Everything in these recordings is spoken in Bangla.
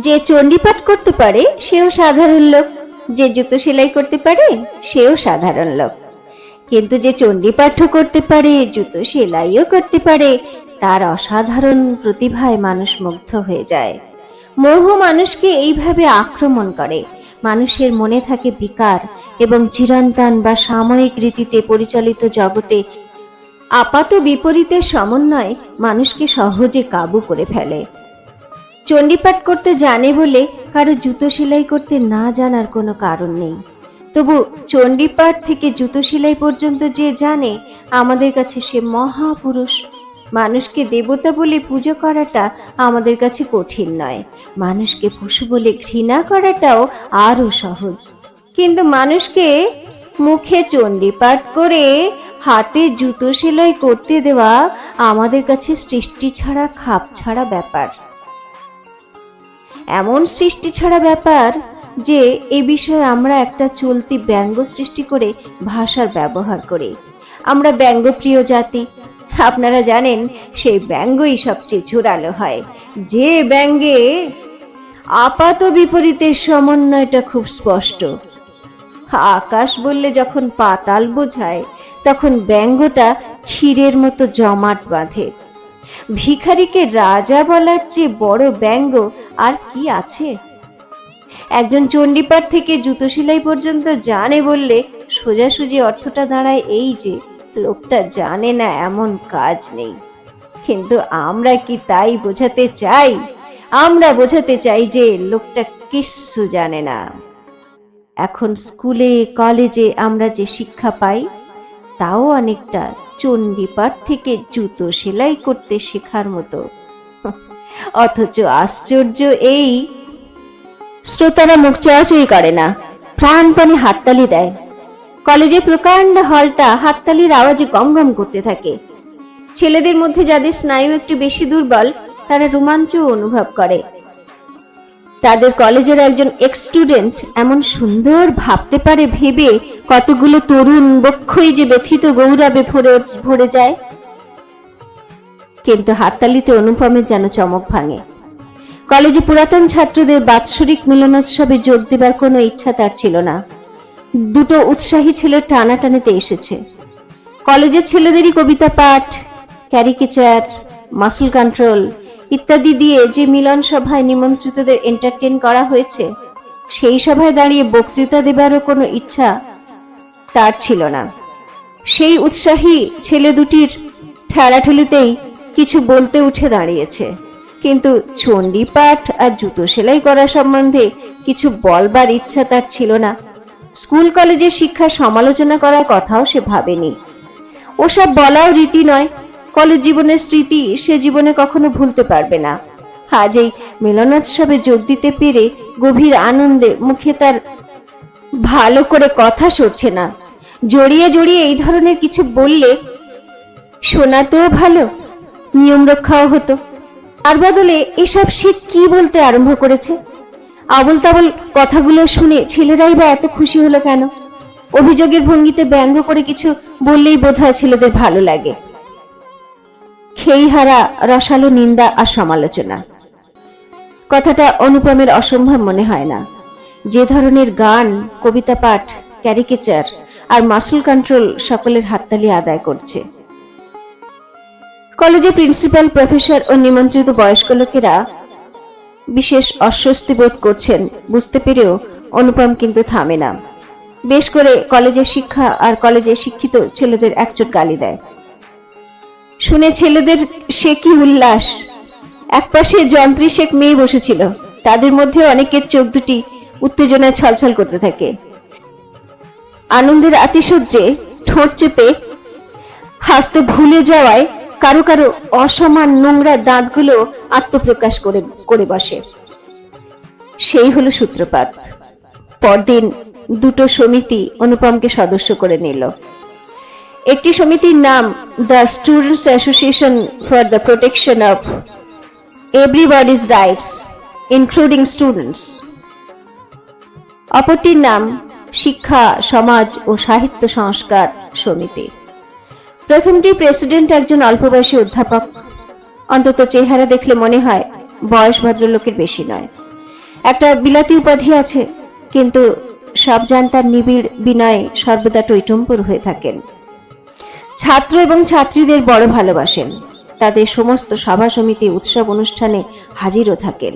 যে চণ্ডীপাঠ করতে পারে সেও সাধারণ লোক, যে জুতো সেলাই করতে পারে সেও সাধারণ লোক। কিন্তু যে চণ্ডীপাঠও করতে পারে, জুতো সেলাইও করতে পারে, তার অসাধারণ প্রতিভায় মানুষ মুগ্ধ হয়ে যায়। মোহ মানুষকে এইভাবে আক্রমণ করে, মানুষের মনে থাকে বিকার এবং চিরন্তন বা সাময়িক রীতিতে পরিচালিত জগতে আপাত বিপরীতের সমন্বয় মানুষকে সহজে কাবু করে ফেলে। চণ্ডীপাঠ করতে জানে বলে কারো জুতো সেলাই করতে না জানার কোনো কারণ নেই। তবু চণ্ডীপাঠ থেকে জুতো সেলাই পর্যন্ত যে জানে, আমাদের কাছে সে মহাপুরুষ। মানুষকে দেবতা বলে পুজো করাটা আমাদের কাছে কঠিন নয়, মানুষকে পশু বলে ঘৃণা করাটাও আরো সহজ। কিন্তু মানুষকে মুখে চণ্ডীপাঠ করে হাতে জুতো সেলাই করতে দেওয়া আমাদের কাছে সৃষ্টি ছাড়া খাপ ছাড়া ব্যাপার। এমন সৃষ্টি ছাড়া ব্যাপার যে এ বিষয়ে আমরা একটা চলতি ব্যঙ্গ সৃষ্টি করে ভাষার ব্যবহার করি। আমরা ব্যঙ্গপ্রিয় জাতি। আপনারা জানেন, সেই ব্যঙ্গই সবচেয়ে জোরালো হয়, যে ব্যঙ্গে আপাত বিপরীতের সমন্বয়টা খুব স্পষ্ট। আকাশ বললে যখন পাতাল বোঝায়, তখন ব্যঙ্গটা ক্ষীরের মতো জমাট বাঁধে। ভিখারিকে রাজা বলার চেয়ে বড় ব্যঙ্গ আর কি আছে? একজন চণ্ডীপাঠ থেকে জুতো সেলাই পর্যন্ত জানে বললে সোজাসুজি অর্থটা দাঁড়ায় এই যে লোকটা জানে না এমন কাজ নেই। কিন্তু আমরা কি তাই বোঝাতে চাই? আমরা বোঝাতে চাই যে লোকটা কিচ্ছু জানে না। এখন স্কুলে কলেজে আমরা যে শিক্ষা পাই, তাও অনেকটা চণ্ডীপাঠ থেকে জুতো সেলাই করতে শেখার মতো। অথচ আশ্চর্য এই, শ্রোতারা মুখ চড়াচড়ি করে না, প্রাণপণে হাততালি দেয়। কলেজে প্রকাণ্ড হলটা হাততালির আওয়াজে গমগম করতে থাকে। ছেলেদের মধ্যে যাদের স্নায়ু একটু বেশি দুর্বল, তারা রোমাঞ্চ অনুভব করে। তাদের কলেজের একজন এক্স স্টুডেন্ট এমন সুন্দর ভাবতে পারে ভেবে কতগুলো তরুণ বক্ষই যে ব্যথিত গৌরবে ভরে যায়। কিন্তু হাততালিতে অনুপমের যেন চমক ভাঙে। কলেজে পুরাতন ছাত্রদের বাৎসরিক মিলনোৎসবে যোগ দেবার কোনো ইচ্ছা তার ছিল না। দুটো উৎসাহী ছেলের টানাটানিতে এসেছে। কলেজের ছেলেদেরই কবিতা পাঠ, ক্যারিকেচার, মাসল কন্ট্রোল ইত্যাদি দিয়ে যে মিলন সভায় নিমন্ত্রিতদের এন্টারটেইন করা হয়েছে, সেই সভায় দাঁড়িয়ে বক্তৃতা দেবারও কোনো ইচ্ছা তার ছিল না। সেই উৎসাহী ছেলে দুটির ঠেলাঠেলিতেই কিছু বলতে উঠে দাঁড়িয়েছে, কিন্তু চণ্ডীপাঠ আর জুতো সেলাই করা সম্বন্ধে কিছু বলবার ইচ্ছা তার ছিল না। স্কুল কলেজের শিক্ষা সমালোচনা করার কথাও সে ভাবেনি। ওসব বলাও রীতি নয়। কলেজ জীবনের স্মৃতি সে জীবনে কখনো ভুলতে পারবে না। আজ এই মিলনোৎসবে যোগ দিতে পেরে গভীর আনন্দে মুখে তার ভালো করে কথা সরছে না। জড়িয়ে জড়িয়ে এই ধরনের কিছু বললে শোনাতেও ভালো, নিয়ম রক্ষাও হতো। তার বদলে এসব সে কি বলতে আরম্ভ করেছে? আবল তাবল কথাগুলো শুনে ছেলেরাই বা এত খুশি হলো কেন? অভিযোগের ভঙ্গিতে ব্যঙ্গ করে কিছু বললেই বোধহয় ছেলেদের ভালো লাগে। খেইহারা রসালো নিন্দা আর সমালোচনা, কথাটা অনুপমের অসম্ভব মনে হয় না। যে ধরনের গান, কবিতা পাঠ, ক্যারিকেচার আর মাসল কন্ট্রোল সকলের হাততালি আদায় করছে। কলেজে প্রিন্সিপাল, প্রফেসর ও নিমন্ত্রিত বয়স্ক লোকেরা বিশেষ অস্বস্তি বোধ করছেন বুঝতে পেরেও অনুপম কিন্তু থামে না। বেশ করে কলেজের শিক্ষা আর কলেজে শিক্ষিত ছেলেদের একচোট গালি দেয়। শুনে ছেলেদের সে কি উল্লাস! একপাশে যন্ত্রী শেখ মেয়ে বসেছিল, তাদের মধ্যে অনেকের চোখ দুটি উত্তেজনায় ছলছল করতে থাকে। আনন্দের আতিশয্যে ঠোঁট চেপে হাসতে ভুলে যাওয়ায় কারো কারো অসমান নোংরা দাঁতগুলো আত্মপ্রকাশ করে বসে। সেই হলো সূত্রপাত। পরদিন দুটো সমিতি অনুপমকে সদস্য করে নিল। একটি সমিতির নাম the students association for the protection of everybody's rights including students, অপরটির নাম শিক্ষা, সমাজ ও সাহিত্য সংস্কার সমিতি। প্রথমটি প্রেসিডেন্ট একজন অল্প বয়সী অধ্যাপক। অন্তত চেহারা দেখলে মনে হয় বয়স ভদ্রলোকের বেশি নয়। একটা বিলাতি উপাধি আছে, কিন্তু সব জানতার নিবিড় বিনয়ে সর্বদা টইটম্বুর হয়ে থাকেন। ছাত্র এবং ছাত্রীদের বড় ভালোবাসেন, তাদের সমস্ত সভা সমিতি উৎসব অনুষ্ঠানে হাজিরও থাকেন।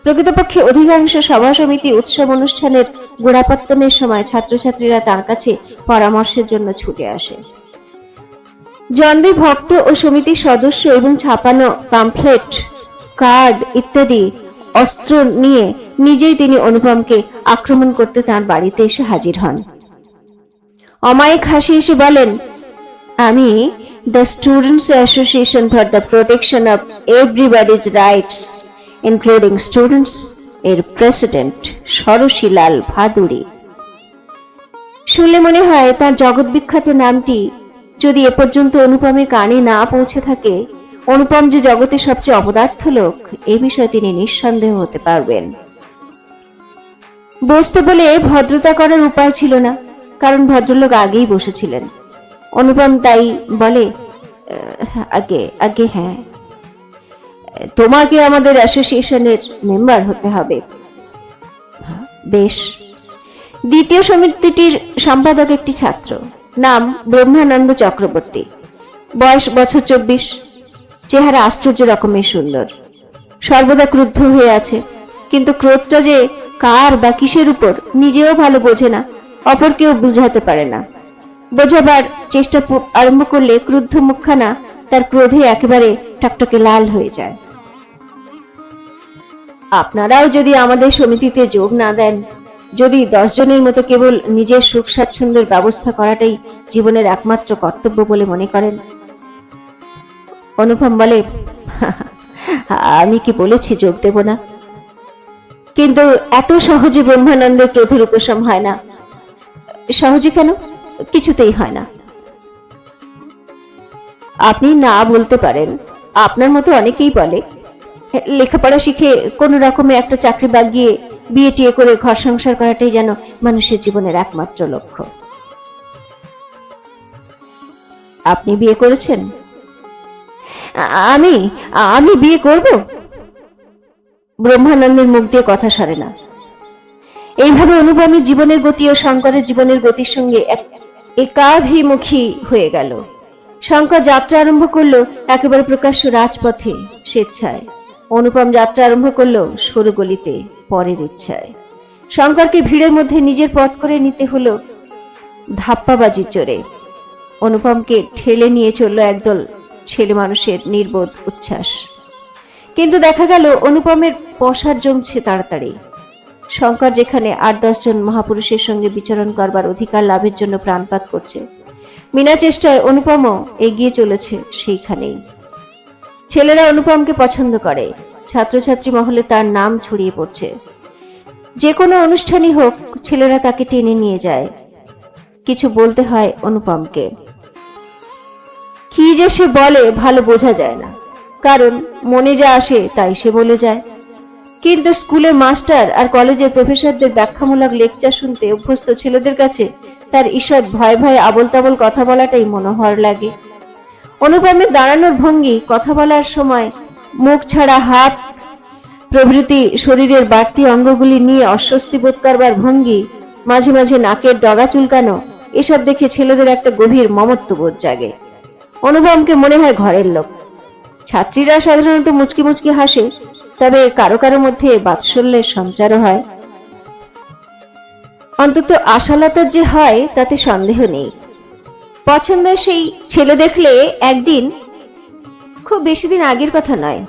প্রকৃতপক্ষে অধিকাংশ সভা সমিতি উৎসব অনুষ্ঠানের গোড়াপত্তনের সময় ছাত্রছাত্রীরা তার কাছে পরামর্শের জন্য ছুটে আসে। জন্দে ভক্ত ও সমিতির সদস্য এবং ছাপানো পাম্পলেট, কার্ড ইত্যাদি অস্ত্র নিয়ে নিজেই তিনি অনুপমকে আক্রমণ করতে তার বাড়িতে এসে হাজির হন। অমায়িক হাসি এসে বলেন, আমি the students association for the protection of everybody's rights including students এর প্রেসিডেন্ট সরসীলাল ভাদুড়ী। শুনলে মনে হয় তার জগৎ বিখ্যাত নামটি যদি এ পর্যন্ত অনুপমের কানে না পৌঁছে থাকে, অনুপম যে জগতের সবচেয়ে অপদার্থ লোক এ বিষয়ে তিনি নিঃসন্দেহ হতে পারবেন। বসতে বলে ভদ্রতা করার উপায় ছিল না, কারণ ভদ্রলোক আগেই বসেছিলেন। অনুপম তাই বলে, আগে আগে হ্যাঁ, তোমাকে আমাদের অ্যাসোসিয়েশনের মেম্বার হতে হবে। বেশ। দ্বিতীয় সমিতিটির সম্পাদক একটি ছাত্র, নাম ব্রহ্মানন্দ চক্রবর্তী, বয়স বছর 24, চেহারা আশ্চর্য রকমের সুন্দর, সর্বদা ক্রুদ্ধ হয়ে আছে, কিন্তু ক্রোধটা যে কার বা কিসের উপর নিজেও ভালো বোঝে না, অপরকেও বুঝাতে পারে না। বোঝাবার চেষ্টা আরম্ভ করলে ক্রুদ্ধ মুখখানা তার ক্রোধে একেবারে টকটকে লাল হয়ে যায়। আপনারাও যদি আমাদের সমিতিতে যোগ না দেন, যদি 10 জনের মতো কেবল নিজের সুখ স্বাচ্ছন্দ্যের ব্যবস্থা করাটাই জীবনের একমাত্র কর্তব্য বলে মনে করেন। অনুপম বলে, আমি কি বলেছি যোগ দেব না? কিন্তু এত সহজে ব্রহ্মানন্দের ক্রোধের উপশম হয় না। সহজে কেন? কিছুতেই হয় না। আপনি না বলতে পারেন, আপনার মতো অনেকেই বলে লেখাপড়া শিখে কোন রকমে একটা চাকরি বাগিয়ে বিয়ে টিয়ে করে ঘর সংসার করাটাই যেন মানুষের জীবনের একমাত্র লক্ষ্য। আপনি বিয়ে করেছেন? আমি আমি বিয়ে করব? ব্রহ্মানন্দের মুখ দিয়ে কথা সরে না। এইভাবে অনুপমের জীবনের গতি ও শঙ্করের জীবনের গতির সঙ্গে একাভিমুখী হয়ে গেল। শঙ্কর যাত্রা আরম্ভ করলো একেবারে প্রকাশ্য রাজপথে স্বেচ্ছায়, অনুপম যাত্রা আরম্ভ করলো সরু গলিতে পরের ইচ্ছায়। শঙ্করকে ভিড়ের মধ্যে নিজের পথ করে নিতে হলো ধাপ্পাবাজির জোরে। অনুপমকে ঠেলে নিয়ে চলল একদল ছেলে মানুষের নির্বোধ উচ্ছ্বাস। কিন্তু দেখা গেল অনুপমের পসার জমছে তাড়াতাড়ি। শঙ্কর যেখানে 8-10 জন মহাপুরুষের সঙ্গে বিচরণ করবার অধিকার লাভের জন্য প্রাণপাত করছে, বিনা চেষ্টায় অনুপমও এগিয়ে চলেছে সেইখানেই। ছেলেরা অনুপমকে পছন্দ করে, ছাত্রছাত্রী মহলে তার নাম ছড়িয়ে পড়ছে। যে কোনো অনুষ্ঠানই হোক, ছেলেরা তাকে টেনে নিয়ে যায়। কিছু বলতে হয় অনুপমকে, কি যে সে বলে ভালো বোঝা যায় না, কারণ মনে যা আসে তাই সে বলে যায়। কিন্তু স্কুলের মাস্টার আর কলেজের প্রফেসরদের ব্যাখ্যামূলক লেকচার শুনতে অভ্যস্ত ছেলেদের কাছে তার ঈষৎ ভয় ভয়ে আবল তাবল কথা বলাটাই মনোহর লাগে। অনুপমের দাঁড়ানোর ভঙ্গি, কথা বলার সময় মুখ ছাড়া হাত প্রভৃতি শরীরের বাড়তি অঙ্গগুলি নিয়ে অস্বস্তি বোধ করবার ভঙ্গি, মাঝে মাঝে নাকের ডগা চুলকানো, এসব দেখে ছেলেদের একটা গভীর মমত্ববোধ জাগে। অনুপমকে মনে হয় ঘরের লোক। ছাত্রীরা সাধারণত মুচকি মুচকি হাসে, তবে কারো কারো মধ্যে বাৎসল্যের সঞ্চারও হয়। অন্তত আশালতার যে হয় তাতে সন্দেহ নেই। পছন্দের সেই ছেলে দেখলে একদিন, খুব বেশি দিন আগের কথা নয়,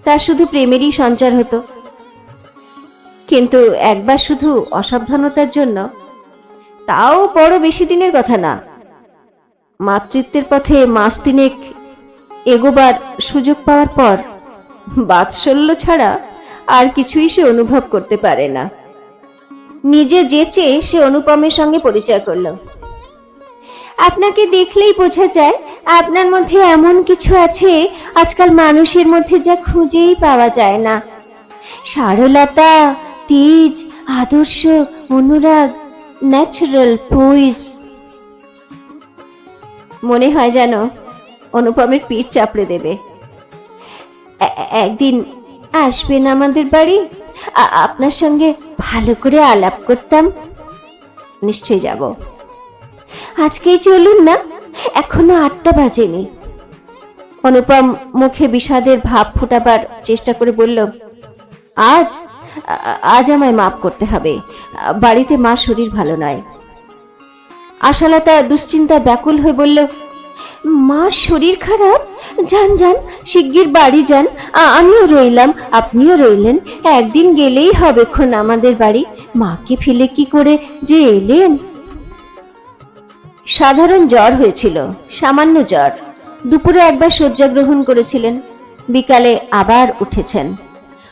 তার শুধু প্রেমেরই সঞ্চার হতো। কিন্তু একবার শুধু অসাবধানতার জন্য, তাও বড় বেশি দিনের কথা না, মাতৃত্বের পথে মাস 3 এগোবার সুযোগ পাওয়ার পর বাৎসল্য ছাড়া আর কিছুই সে অনুভব করতে পারে না। নিজে যেচে সে অনুপমের সঙ্গে পরিচয় করল। আপনাকে দেখলেই বোঝা যায় আপনার মধ্যে এমন কিছু আছে আজকাল মানুষের মধ্যে যা খুঁজেই পাওয়া যায় না। সারলতা, তেজ, আদর্শ, অনুরাগ, ন্যাচারাল পোইজ। মনে হয় যেন অনুপমের পিঠ চাপড়ে দেবে। একদিন আসবেন আমাদের বাড়ি? আপনার সঙ্গে ভালো করে আলাপ করতাম। নিশ্চয়ই যাব। আজকেই চলুন না, এখনো 8টা বাজেনি। অনুপম মুখে বিষাদের ভাব ফোটাবার চেষ্টা করে বলল, আজ আজ আমায় মাফ করতে হবে, বাড়িতে মা শরীর ভালো নয়। আশালতা দুশ্চিন্তা ব্যাকুল হয়ে বলল, মার শরীর খারাপ? যান যান, শিগগির বাড়ি যান। আমিও রইলাম, আপনিও রইলেন। একদিন গেলেই হবেক্ষণ আমাদের বাড়ি। মাকে ফেলে কি করে যে এলেন? সাধারণ জ্বর হয়েছিল, সামান্য জ্বর। দুপুরে একবার শয্যা গ্রহণ করেছিলেন, বিকালে আবার উঠেছেন।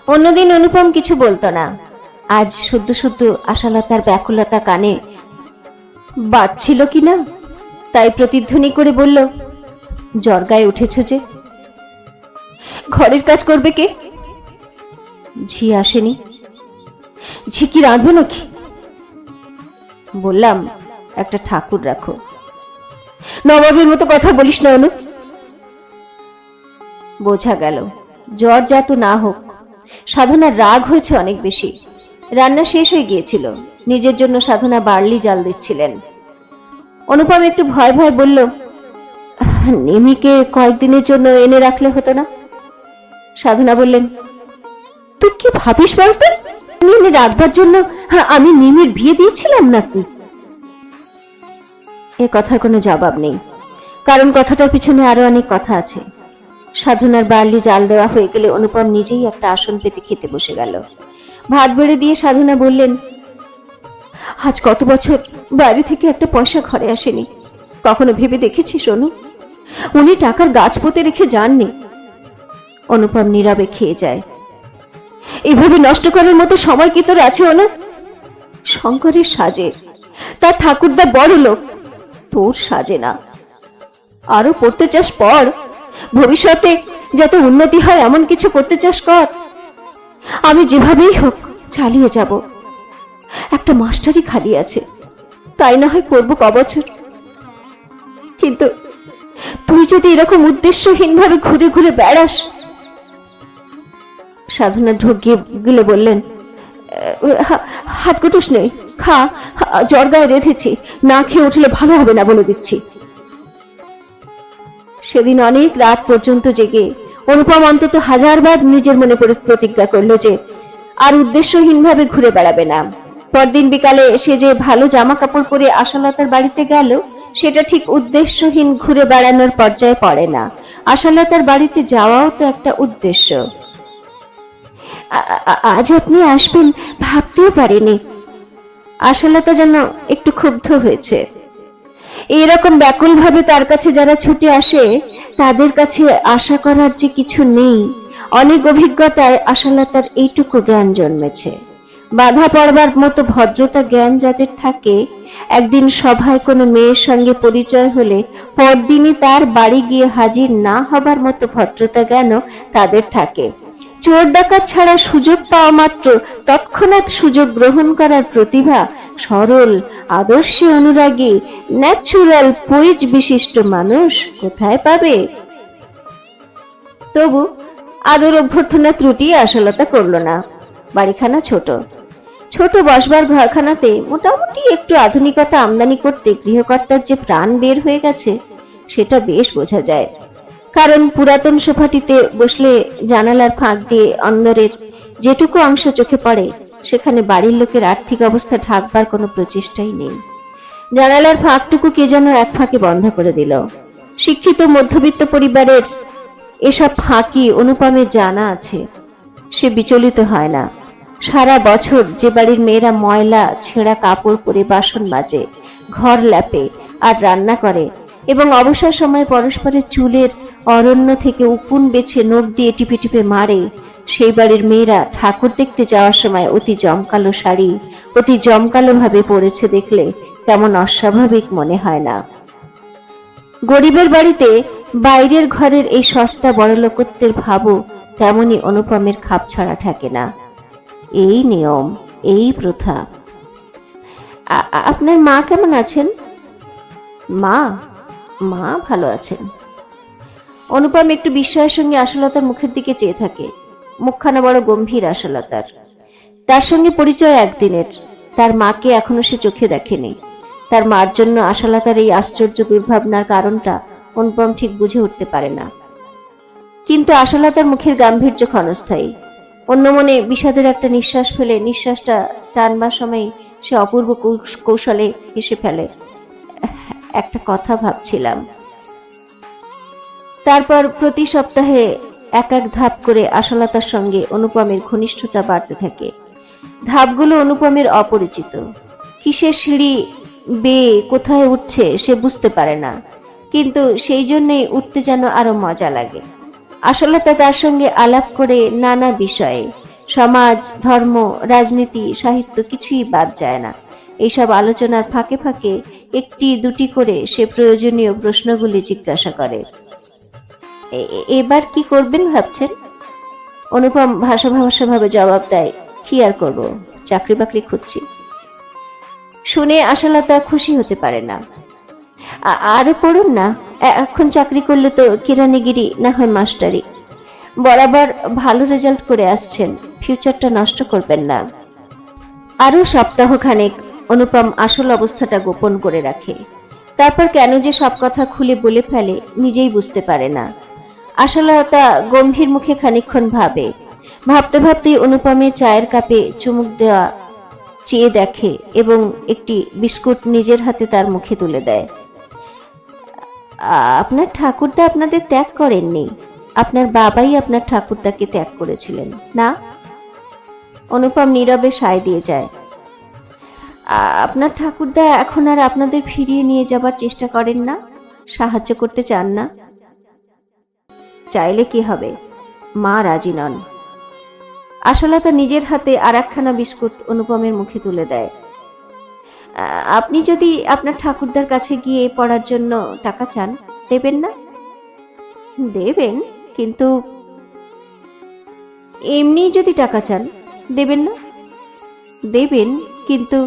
অন্যদিন অনুপম কিছু বলতো না। আজ শুদ্ধ শুদ্ধ আশালতার ব্যাকুলতা কানে বাজছিল কিনা, তাই প্রতিধ্বনি করে বলল, জ্বর গায়ে উঠেছ যে? ঘরের কাজ করবে কে? ঝি আসেনি। ঝি কি রাঁধবে নাকি? বললাম, একটা ঠাকুর রাখো। নবাবের মতো কথা বলিস না অনু। বোঝা গেল জ্বর যাত না হোক, সাধনার রাগ হয়েছে অনেক বেশি। রান্না শেষ হয়ে গিয়েছিল, নিজের জন্য সাধনা বার্লি জাল দিচ্ছিলেন। অনুপম একটু ভয় ভয় বলল, নিমিকে কয়েকদিনের জন্য এনে রাখলে হতো না? সাধনা বললেন, তুই কি ভাবিস বলতো? এনে রাখবার জন্য আমি নিমির বিয়ে দিয়েছিলাম নাকি? এ কথার কোনো জবাব নেই, কারণ কথাটার পিছনে আরো অনেক কথা আছে। সাধনার বার্লি জাল দেওয়া হয়ে গেলে অনুপম নিজেই একটা আসন পেতে খেতে বসে গেল। ভাত বেড়ে দিয়ে সাধনা বললেন, আজ কত বছর বাইরে থেকে একটা পয়সা ঘরে আসেনি। কখনো ভেবে দেখেছিস অনু? উনি টাকার গাছ পুঁতে রেখে যাননি। অনুপম নীরবে খেয়ে যায়। এভাবে নষ্ট করার মতো সময় কি তোর আছে অনু? শঙ্করের সাজে, তার ঠাকুরদা বড় লোক, তোর সাজে না। আরো পড়তে চাস পড়, ভবিষ্যতে যাতে উন্নতি হয় এমন কিছু করতে চাস কর। আমি যেভাবেই হোক চালিয়ে যাব। একটা মাস্টারই খালি আছে, তাই না হয় করবো কবছর। কিন্তু তুই যদি এরকম উদ্দেশ্যহীন ভাবে ঘুরে ঘুরে বেড়াস। সাধনা ঢুকিয়ে গেলে বললেন, হাত কুটুস নেই, খা, জ্বর গায়ে রেঁধেছি, না খেয়ে উঠলে ভালো হবে না বলে দিচ্ছি। সেদিন অনেক রাত পর্যন্ত জেগে অনুপম অন্তত 1000 বার নিজের মনে প্রতিজ্ঞা করলো যে আর উদ্দেশ্যহীন ভাবে ঘুরে বেড়াবে না। পরদিন বিকালে সে যে ভালো জামা কাপড় পরে আশালতার বাড়িতে গেল, সেটা ঠিক উদ্দেশ্যহীন ঘুরে বেড়ানোর পর্যায়ে পড়ে না। আশালতার বাড়িতে যাওয়াও তো একটা উদ্দেশ্য। আজ আপনি আসবেন ভাবতেও পারিনি। আশালতা যেন একটু ক্ষুব্ধ হয়েছে। এইরকম ব্যাকুল ভাবে তার কাছে যারা ছুটে আসে, তাদের কাছে আশা করার যে কিছু নেই। অনেক অভিজ্ঞতায় আশালতার এইটুকু জ্ঞান জন্মেছে। বাধা পড়বার মতো ভদ্রতা জ্ঞান যাদের থাকে, একদিন সভায় কোনো মেয়ের সঙ্গে পরিচয় হলে পরদিনই তার বাড়ি গিয়ে হাজির না হবার মতো ভদ্রতা জ্ঞানও তাদের থাকে। চোর ডাকাত ছাড়া সুযোগ পাওয়া মাত্র তৎক্ষণাৎ সুযোগ গ্রহণ করার প্রতিভা সরল, আদর্শে অনুরাগী, ন্যাচুরাল পোয়েজ বিশিষ্ট মানুষ কোথায় পাবে? তবু আদর অভ্যর্থনা ত্রুটি আশালতা করল না। বাড়িখানা ছোট ছোট বসবার ঘরখানাতে মোটামুটি একটু আধুনিকতা আমদানি করতে গৃহকর্তার যে প্রাণ বের হয়ে গেছে সেটা বেশ বোঝা যায়। কারণ পুরাতন সোফাটিতে বসলে জানালার ফাঁক দিয়ে অন্দরের যেটুকু অংশ চোখে পড়ে, সেখানে বাড়ির লোকের আর্থিক অবস্থা ঢাকবার কোনো প্রচেষ্টাই নেই। জানালার ফাঁকটুকু কে যেন এক ফাঁকে বন্ধ করে দিল। শিক্ষিত মধ্যবিত্ত পরিবারের এসব ফাঁকি অনুপমের জানা আছে। সে বিচলিত হয় না। সারা বছর যে বাড়ির মেয়েরা ময়লা ছেঁড়া কাপড় পরে বাসন মাজে, ঘর ল্যাপে আর রান্না করে এবং অবসর সময় পরস্পরের চুলের অরণ্য থেকে উকুন বেছে নখ দিয়ে টিপে টিপে মারে, সেই বাড়ির মেয়েরা ঠাকুর দেখতে যাওয়ার সময় অতি জমকালো শাড়ি অতি জমকালো ভাবে পরেছে দেখলে তেমন অস্বাভাবিক মনে হয় না। গরিবের বাড়িতে বাইরের ঘরের এই সস্তা বড়লোকত্বের ভাবও তেমনি অনুপমের খাপ ছাড়া থাকে না। এই নিয়ম, এই প্রথা। আপনার মা কেমন আছেন? মা মা ভালো আছেন। অনুপম একটু বিস্ময়ের সঙ্গে আশালতার মুখের দিকে চেয়ে থাকে। মুখখানা বড় গম্ভীর আশালতার। তার সঙ্গে পরিচয় একদিনের, তার মাকে এখনো সে চোখে দেখেনি। তার মার জন্য আশালতার এই আশ্চর্য দুর্ভাবনার কারণটা অনুপম ঠিক বুঝে উঠতে পারে না। কিন্তু আশালতার মুখের গাম্ভীর্য ক্ষণস্থায়ী। অন্য মনে বিষাদের একটা নিঃশ্বাস ফেলে নিঃশ্বাসটা টানবার সময় সে অপূর্ব কৌশলে হেসে ফেলে। একটা কথা ভাবছিলাম। তারপর প্রতি সপ্তাহে এক এক ধাপ করে আশালতার সঙ্গে অনুপমের ঘনিষ্ঠতা বাড়তে থাকে। ধাপগুলো অনুপমের অপরিচিত। কিসের সিঁড়ি বেয়ে কোথায় উঠছে সে বুঝতে পারে না, কিন্তু সেই জন্যই উঠতে যেন আরো মজা লাগে। আশালতা তার সঙ্গে আলাপ করে নানা বিষয়ে, সমাজ, ধর্ম, রাজনীতি, সাহিত্য কিছুই বাদ যায় না। এইসব আলোচনার ফাঁকে ফাঁকে একটি দুটি করে সে প্রয়োজনীয় প্রশ্নগুলি জিজ্ঞাসা করে। এবার কি করবেন ভাবছেন? অনুপম ভাষাভাবে জবাব দেয়, কি আর করব, চাকরি বাকরি খুঁজছি। শুনে আশালতা খুশি হতে পারে না। আরো পড়ুন না, এখন চাকরি করলে তো কিরানিগিরি না হয় মাস্টারি। বরাবর ভালো রেজাল্ট করে আসছেন, ফিউচারটা নষ্ট করবেন না। আরো সপ্তাহ খানেক অনুপম আসল অবস্থাটা গোপন করে রাখে। তারপর কেন যে সব কথা খুলে বলে ফেলে নিজেই বুঝতে পারে না। আশালতা গম্ভীর মুখে খানিকক্ষণ ভাবে। ভাবতে ভাবতেই অনুপমের চায়ের কাপে চুমুক দেওয়া চেয়ে দেখে এবং একটি বিস্কুট নিজের হাতে তার মুখে তুলে দেয়। আপনার ঠাকুরদা আপনাদের ত্যাগ করেননি, আপনার বাবাই আপনার ঠাকুরদাকে ত্যাগ করেছিলেন না? অনুপম নীরবে সায় দিয়ে যায়। আপনার ঠাকুরদা এখন আর আপনাদের ফিরিয়ে নিয়ে যাবার চেষ্টা করেন না, সাহায্য করতে চান না? চাইলে কি হবে, মা রাজি নন। আশালতা নিজের হাতে আর একখানা বিস্কুট অনুপমের মুখে তুলে দেয়। আপনি যদি আপনার ঠাকুরদার কাছে গিয়ে পড়ার জন্য টাকা চান, দেবেন না? দেবেন, কিন্তু এমনি যদি টাকা চান দেবেন না? দেবেন, কিন্তু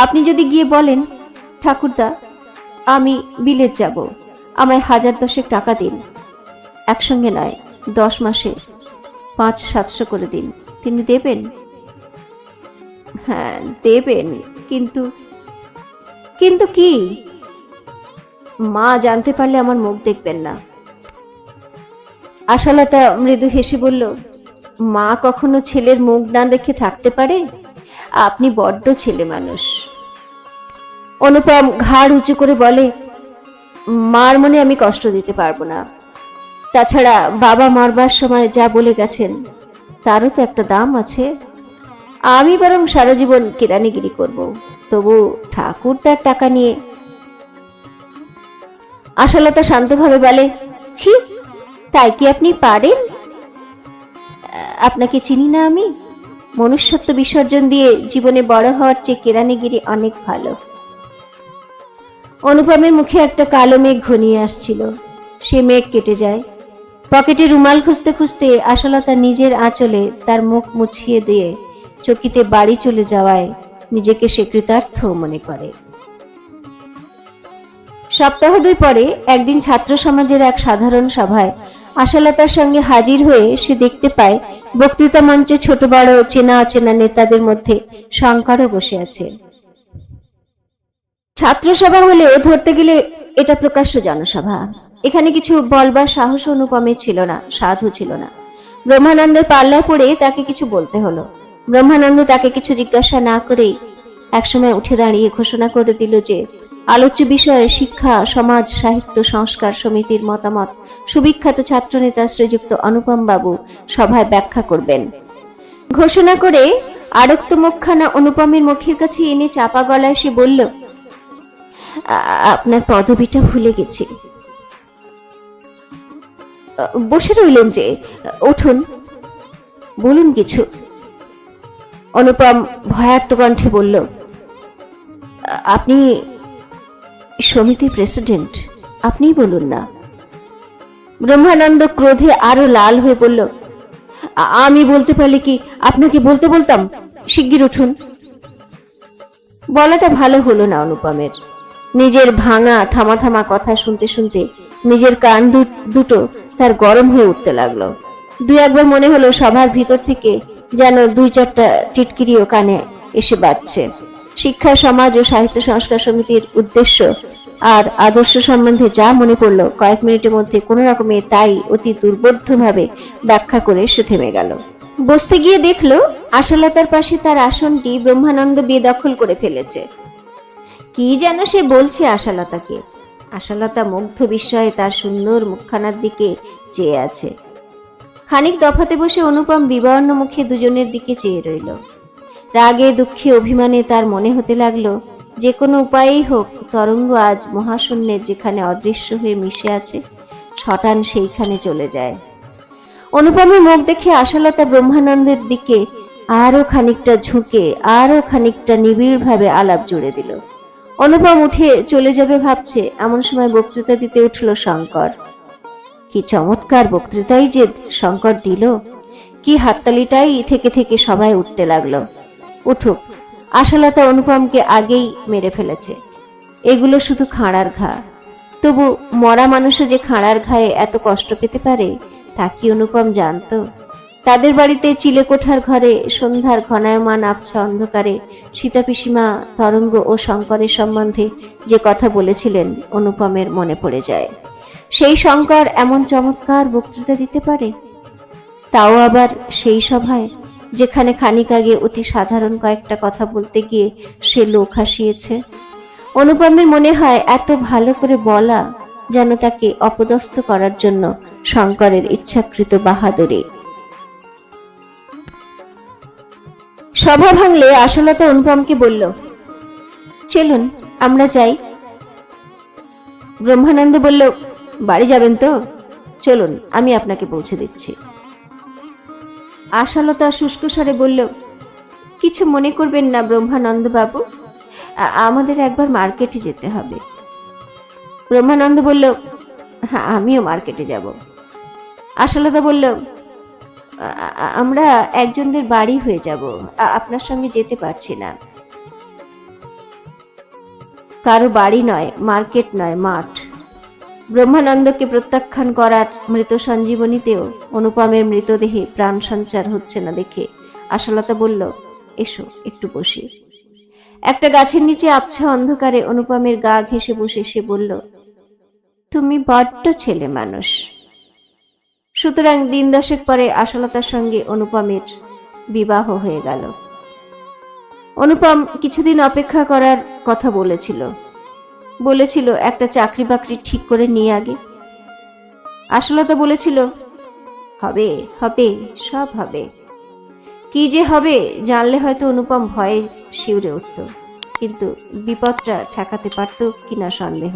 আপনি যদি গিয়ে বলেন, ঠাকুরদা আমি বিলেত যাব, আমায় 1000-10 টাকা দিন, একসঙ্গে নয়, 10 মাসে 500-700 করে দিন, তিনি দেবেন? হ্যাঁ দেবেন, কিন্তু কিন্তু কি? মা জানতে পারলে আমার মুখ দেখবেন না। আশালতা মৃদু হেসে বলল, মা কখনো ছেলের মুখ না দেখে থাকতে পারে? আপনি বড্ড ছেলে মানুষ। অনুপম ঘাড় উঁচু করে বলে, মার মনে আমি কষ্ট দিতে পারবো না। তাছাড়া বাবা মরবার সময় যা বলে গেছেন তারও তো একটা দাম আছে। আমি বরং সারা জীবন কেরানিগিরি করব, তবু ঠাকুরদার টাকা নিয়ে। আশালতা শান্তভাবে বলে, ছি, তাই কি আপনি পারেন? আপনাকে চিনি না আমি? মনুষ্যত্ব বিসর্জন দিয়ে জীবনে বড় হওয়ার চেয়ে কেরানিগিরি অনেক ভালো। অনুপমের মুখে একটা কালো মেঘ ঘনিয়ে আসছিল, সে মেঘ কেটে যায়। পকেটে রুমাল খুঁজতে খুঁজতে আশালতা নিজের আঁচলে তার মুখ মুছিয়ে দিয়ে চকিতে বাড়ি চলে যাওয়ায় নিজেকে সে কৃতার্থ মনে করে। সপ্তাহ 2 পরে একদিন ছাত্র সমাজের এক সাধারণ সভায় আশালতার সঙ্গে হাজির হয়ে সে দেখতে পায় বক্তৃতা মঞ্চে ছোট বড় চেনা অচেনা নেতাদের মধ্যে শঙ্করও বসে আছে। ছাত্র সভা হলেও ধরতে গেলে এটা প্রকাশ্য জনসভা। এখানে কিছু বলবার সাহস অনুপমের ছিল না, সাধু ছিল না। ব্রহ্মানন্দের পাল্লায় পড়ে তাকে কিছু বলতে হলো। ব্রহ্মানন্দ তাকে কিছু জিজ্ঞাসা না করেই একসময় উঠে দাঁড়িয়ে ঘোষণা করে দিল যে আলোচ্য বিষয়ে শিক্ষা, সমাজ, সাহিত্য, সংস্কার সমিতির মতামত সুবিখ্যাত ছাত্রনেতা শ্রীযুক্ত অনুপম বাবু সভায় ব্যাখ্যা করবেন। ঘোষণা করে আরক্ত মুখখানা অনুপমের মুখের কাছে এনে চাপা গলায় সে বলল, আপনার পদবিটা ভুলে গেছি। বসে রইলেন যে, উঠুন, বলুন কিছু। অনুপম ভয়ার্ত কণ্ঠে বলল, আপনি সমিতির প্রেসিডেন্ট, আপনিই বলুন না। ব্রহ্মানন্দ ক্রোধে আরো লাল হয়ে বলল, আমি বলতে পারলে কি আপনাকে বলতে বলতাম? শিগগির উঠুন। বলাটা ভালো হলো না অনুপমের। নিজের ভাঙা থামা থামা কথা শুনতে শুনতে নিজের কান দুটো তার গরম হয়ে উঠতে লাগলো। 2-1 বার মনে হলো সভার ভিতর থেকে যেন 2-4টা টিটকিরিও কানে এসে বাজছে। শিক্ষা, সমাজ ও সাহিত্য সংস্কার সমিতির উদ্দেশ্য আর আদর্শ সম্বন্ধে যা মনে পড়ল কয়েক মিনিটের মধ্যে কোনো রকমে তাই অতি দুর্বোধ্যভাবে ব্যাখ্যা করে সে থেমে গেল। বসতে গিয়ে দেখলো আশালতার পাশে তার আসনটি ব্রহ্মানন্দ বেদখল করে ফেলেছে। কি যেন সে বলছে আশালতাকে। আশালতা মুগ্ধ বিস্ময়ে তার সুন্দর মুখখানার দিকে চেয়ে আছে। খানিক তফাতে বসে অনুপম বিবর্ণ মুখে দুজনের দিকে চেয়ে রইল। রাগে, দুঃখে, অভিমানে তার মনে হতে লাগলো যে কোনো উপায়েই হোক তরঙ্গ আজ মহাশূন্যের যেখানে অদৃশ্য হয়ে মিশে আছে সটান সেইখানে চলে যায়। অনুপমের মুখ দেখে আশালতা ব্রহ্মানন্দের দিকে আরো খানিকটা ঝুঁকে আরো খানিকটা নিবিড়ভাবে আলাপ জুড়ে দিল। অনুপম উঠে চলে যাবে ভাবছে, এমন সময় বক্তৃতা দিতে উঠল শঙ্কর। কি চমৎকার বক্তৃতাই যে শঙ্কর দিল! কি হাততালিটাই থেকে থেকে সবাই উঠতে লাগলো। উঠুক, আশালতা অনুপমকে আগেই মেরে ফেলেছে। এগুলো শুধু খাঁড়ার ঘা। তবু মরা মানুষও যে খাঁড়ার ঘায়ে এত কষ্ট পেতে পারে তা কি অনুপম জানতো? তাদের বাড়িতে চিলেকোঠার ঘরে সন্ধ্যার ঘনায়মান আবছা অন্ধকারে সীতা পিসিমা তরঙ্গ ও শঙ্করের সম্বন্ধে যে কথা বলেছিলেন অনুপমের মনে পড়ে যায়। সেই শঙ্কর এমন চমৎকার বক্তৃতা দিতে পারে, তাও আবার সেই সভায় যেখানে খানিক আগে অতি সাধারণ কয়েকটা কথা বলতে গিয়ে সে লোক হাসিয়েছে। অনুপমের মনে হয় এত ভালো করে বলা যেন তাকে অপদস্থ করার জন্য শঙ্করের ইচ্ছাকৃত বাহাদুরি। সভা ভাঙলে আশালতা অনুপমকে বলল, চলুন আমরা যাই। ব্রহ্মানন্দ বলল, বাড়ি যাবেন তো? চলুন, আমি আপনাকে পৌঁছে দিচ্ছি। আশালতা শুষ্ক স্বরে বলল, কিছু মনে করবেন না ব্রহ্মানন্দ বাবু, আমাদের একবার মার্কেটে যেতে হবে। ব্রহ্মানন্দ বলল, হ্যাঁ আমিও মার্কেটে যাব। আশালতা বলল, আমরা একজনদের বাড়ি হয়ে যাব, আপনার সঙ্গে যেতে পারছি না। কারো বাড়ি নয়, মার্কেট নয়, মাঠ। ব্রহ্মানন্দকে প্রত্যাখ্যান করার মৃত সঞ্জীবনীতেও অনুপমের মৃতদেহে প্রাণ সঞ্চার হচ্ছে না দেখে আশালতা বলল, এসো একটু বসি। একটা গাছের নিচে আবছা অন্ধকারে অনুপমের গা ঘেঁষে বসে সে বলল, তুমি বড্ড ছেলে মানুষ। সুতরাং 10 পরে আশালতার সঙ্গে অনুপমের বিবাহ হয়ে গেল। অনুপম কিছুদিন অপেক্ষা করার কথা বলেছিল একটা চাকরি বাকরি ঠিক করে নিয়ে আগে। আশালতা বলেছিল, হবে হবে, সব হবে। কি যে হবে জানলে হয়তো অনুপম ভয়ে শিউরে উঠত, কিন্তু বিপদটা ঠেকাতে পারত কিনা সন্দেহ।